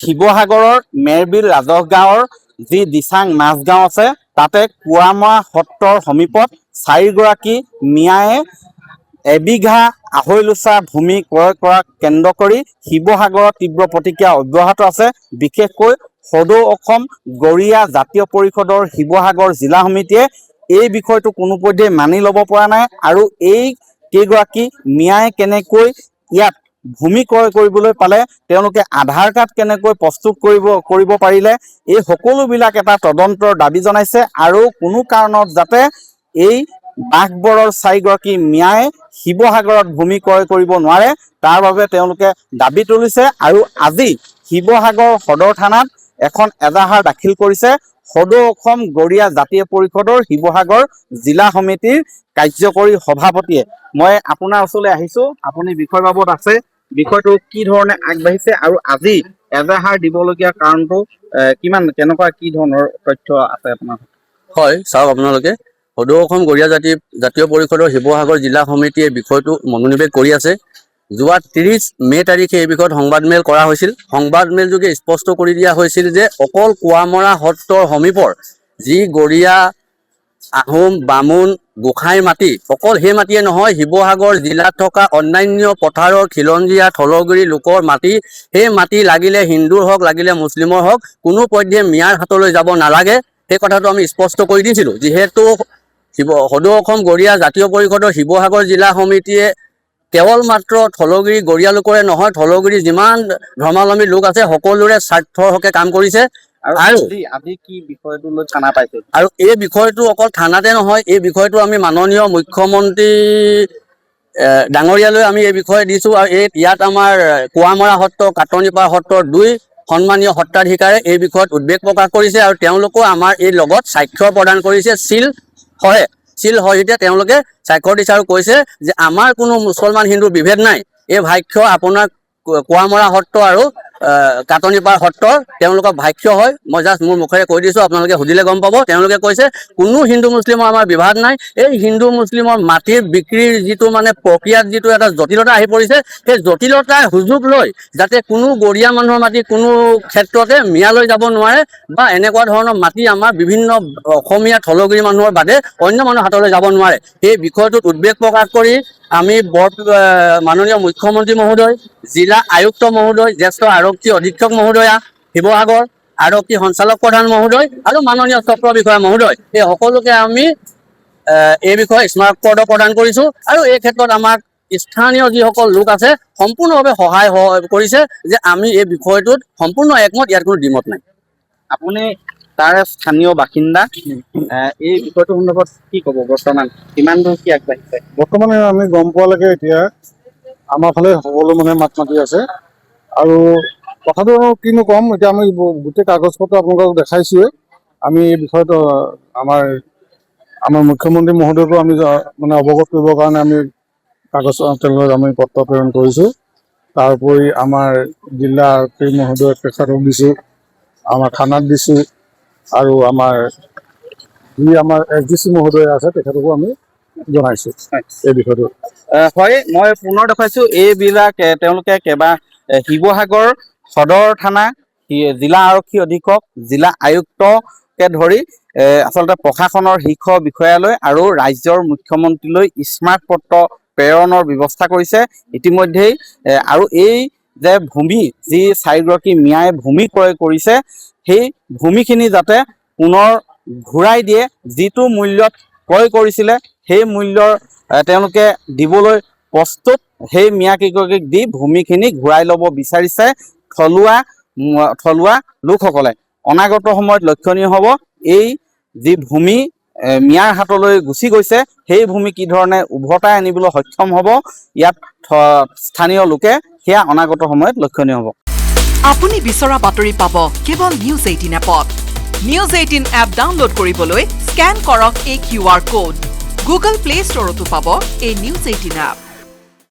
শিৱসাগৰৰ মেৰবিল ৰাজহ গাঁৱৰ যি দিচাং মাছগাঁও আছে তাতে কুৱামৰা সত্ৰৰ সমীপত 4গৰাকী মিয়ায়ে এবিঘা আঢ়ৈলোচা ভূমি ক্ৰয় কৰাক কেন্দ্ৰ কৰি শিৱসাগৰৰ তীব্ৰ প্ৰতিক্ৰিয়া অব্যাহত আছে। বিশেষকৈ সদৌ অসম গৰিয়া জাতীয় পৰিষদৰ শিৱসাগৰ জিলা সমিতিয়ে এই বিষয়টো কোনোপধ্যে মানি ল'ব পৰা নাই আৰু এই কেইগৰাকী মিয়াই কেনেকৈ ইয়াত ভূমি ক্ৰয় কৰিবলৈ পালে, তেওঁলোকে আধাৰ কাৰ্ড কেনেকৈ প্ৰস্তুত কৰিব পাৰিলে, এই সকলোবিলাক এটা তদন্তৰ দাবী জনাইছে আৰু কোনো কাৰণত যাতে এই বাঘবৰৰ 4গৰাকী মিয়াই শিৱসাগৰত ভূমি ক্ৰয় কৰিব নোৱাৰে তাৰ বাবে তেওঁলোকে দাবী তুলিছে। আৰু আজি শিৱসাগৰ সদৰ থানাত এখন এজাহাৰ দাখিল কৰিছে সদৌ অসম গৰিয়া জাতীয় পৰিষদৰ শিৱসাগৰ জিলা সমিতিৰ কাৰ্যকৰী সভাপতিয়ে। মই আপোনাৰ ওচৰলৈ আহিছো, আপুনি বিষয় বাবদ আছে, বিষয়টো কি ধৰণে আগবাঢ়িছে আৰু আজি এজাহাৰ দিবলগীয়া কাৰণটো কেনেকুৱা কি ধৰণৰ তথ্য আছে আপোনাৰ? হয়, চাওক আপোনালোকে সদৌ অসম গৰিয়া জাতীয় পৰিষদৰ শিৱসাগৰ জিলা সমিতিয়ে বিষয়টো মনোনিৱেশ কৰি আছে। যোৱা 30 মে তাৰিখে এই বিষয়ত সংবাদমেল কৰা হৈছিল। সংবাদমেল যোগে স্পষ্ট কৰি দিয়া হৈছিল যে অকল কুৱামৰা সত্ৰৰ সমীপৰ যি গৰিয়া আহোম বামুণ গোসাঁইৰ মাটি, অকল সেই মাটিয়ে নহয়, শিৱসাগৰ জিলাত থকা অন্যান্য পথাৰৰ খিলঞ্জীয়া থলগিৰি লোকৰ মাটি, সেই মাটি লাগিলে হিন্দুৰ হওক লাগিলে মুছলিমৰ হওক কোনো পধ্যে মিয়াৰ হাতলৈ যাব নালাগে, সেই কথাটো আমি স্পষ্ট কৰি দিছিলোঁ। যিহেতু সদৌ অসম গৰিয়া জাতীয় পৰিষদৰ শিৱসাগৰ জিলা সমিতিয়ে কেৱল মাত্ৰ থলগিৰি গৰিয়া লোকৰে নহয়, থলগিৰি যিমান ধৰ্মাৱলম্বী লোক আছে সকলোৰে স্বাৰ্থৰ হকে কাম কৰিছে। আৰু আজি কি বিষয়টো লৈ থানা পাইছে? আৰু এই বিষয়টো অকল থানাতে নহয়, এই বিষয়টো আমি মাননীয় মুখ্যমন্ত্ৰী ডাঙৰীয়ালৈ আমি এই বিষয়ে দিছোঁ। আৰু ইয়াত আমাৰ কুৱামৰা সত্ৰ, কাটনিপাৰ সত্ৰৰ 2 সন্মানীয় সত্ৰাধিকাৰে এই বিষয়ত উদ্বেগ প্ৰকাশ কৰিছে আৰু তেওঁলোকেও আমাৰ এই লগত স্বাক্ষৰ প্ৰদান কৰিছে। চিল সহিতে তেওঁলোকে স্বাক্ষৰ দিছে আৰু কৈছে যে আমাৰ কোনো মুছলমান হিন্দুৰ বিভেদ নাই, এই ভাষ্য আপোনাৰ কুৱামৰা সত্ৰ আৰু কাটনিপাৰ সত্ৰৰ তেওঁলোকৰ ভাষ্য হয়। মই জাষ্ট মোৰ মুখেৰে কৈ দিছোঁ, আপোনালোকে সুধিলে গম পাব। তেওঁলোকে কৈছে কোনো হিন্দু মুছলিমৰ আমাৰ বিবাদ নাই, এই হিন্দু মুছলিমৰ মাটিৰ বিক্ৰীৰ যিটো প্ৰক্ৰিয়াত যিটো এটা জটিলতা আহি পৰিছে, সেই জটিলতাৰ সুযোগ লৈ যাতে কোনো গৰিয়া মানুহৰ মাটি কোনো ক্ষেত্ৰতে মিয়ালৈ যাব নোৱাৰে বা এনেকুৱা ধৰণৰ মাটি আমাৰ বিভিন্ন অসমীয়া থলগিৰি মানুহৰ বাদে অন্য মানুহৰ হাতলৈ যাব নোৱাৰে, সেই বিষয়টোত উদ্বেগ প্ৰকাশ কৰি আমি মাননীয় মুখ্যমন্ত্ৰী মহোদয়, জিলা আয়ুক্ত মহোদয়, জ্যেষ্ঠ আৰক্ষী অধীক্ষক মহোদয়া শিৱসাগৰ, আৰক্ষী সঞ্চালক প্ৰধান মহোদয় আৰু মাননীয় চক্ৰ বিষয়া মহোদয়, এই সকলোকে আমি এই বিষয়ে স্মাৰকপত্ৰ প্ৰদান কৰিছোঁ। আৰু এই ক্ষেত্ৰত আমাক স্থানীয় যিসকল লোক আছে সম্পূৰ্ণভাৱে সহায় কৰিছে যে আমি এই বিষয়টোত সম্পূৰ্ণ একমত, ইয়াত কোনো দ্বিমত নাই। আপুনি তাৰে স্থানীয় বাসিন্দা, এই বিষয়টো সন্দৰ্ভত কি ক'ব? বৰ্তমান কিমান দূৰ কি আগবাঢ়িছে? বৰ্তমানে আমি গম পোৱালৈকে এতিয়া আমাৰ ফালে সকলো মাত মাতি আছে আৰু কথাটো কিনো ক'ম, এতিয়া আমি গোটেই কাগজ পত্ৰ আপোনালোকক দেখাইছোৱে। আমি এই বিষয়টো আমাৰ মুখ্যমন্ত্ৰী মহোদয়কো আমি অৱগত কৰিবৰ কাৰণে আমি কাগজ তেওঁলোকক আমি পত্ৰ প্ৰেৰণ কৰিছোঁ। তাৰোপৰি আমাৰ জিলা আৰক্ষী মহোদয়ক তেখেতক দিছোঁ, আমাৰ থানাত দিছোঁ আৰু আমাৰ SDC মহোদয় আছে তেখেতকো আমি জনাইছোঁ এই বিষয়টো। হয়, মই পুনৰ দেখুৱাইছোঁ এইবিলাক তেওঁলোকে শিৱসাগৰ সদৰ থানা, জিলা আৰক্ষী অধীক্ষক, জিলা আয়ুক্তকে ধৰি আচলতে প্ৰশাসনৰ শীৰ্ষ বিষয়ালৈ আৰু ৰাজ্যৰ মুখ্যমন্ত্ৰীলৈ স্মাৰক পত্ৰ প্ৰেৰণৰ ব্যৱস্থা কৰিছে ইতিমধ্যেই। আৰু এই যে ভূমি যি 4গৰাকী মিয়াই ভূমি ক্ৰয় কৰিছে, সেই ভূমিখিনি যাতে পুনৰ ঘূৰাই দিয়ে, যিটো মূল্যত ক্ৰয় কৰিছিলে সেই মূল্যৰ তেওঁলোকে দিবলৈ প্ৰস্তুত। সেই মিয়াকেইগৰাকীক দি ভূমিখিনি ঘূৰাই ল'ব বিচাৰিছে থলুৱা লোকসকলে। অনাগত সময়ত লক্ষণীয় হ'ব এই যি ভূমি মিয়াৰ হাতলৈ গুচি গৈছে, সেই ভূমি কি ধৰণে উভতাই আনিবলৈ সক্ষম হ'ব ইয়াত স্থানীয় লোকে, সেয়া অনাগত সময়ত লক্ষণীয় হ'ব। আপুনি বিচৰা বাতৰি পাব কেৱল নিউজ 18 এপত। নিউজ 18 এপ ডাউনলোড কৰিবলৈ স্কেন কৰক এই QR কোড। গুগল প্লে ষ্টৰতো পাব এই নিউজ 18 এপ।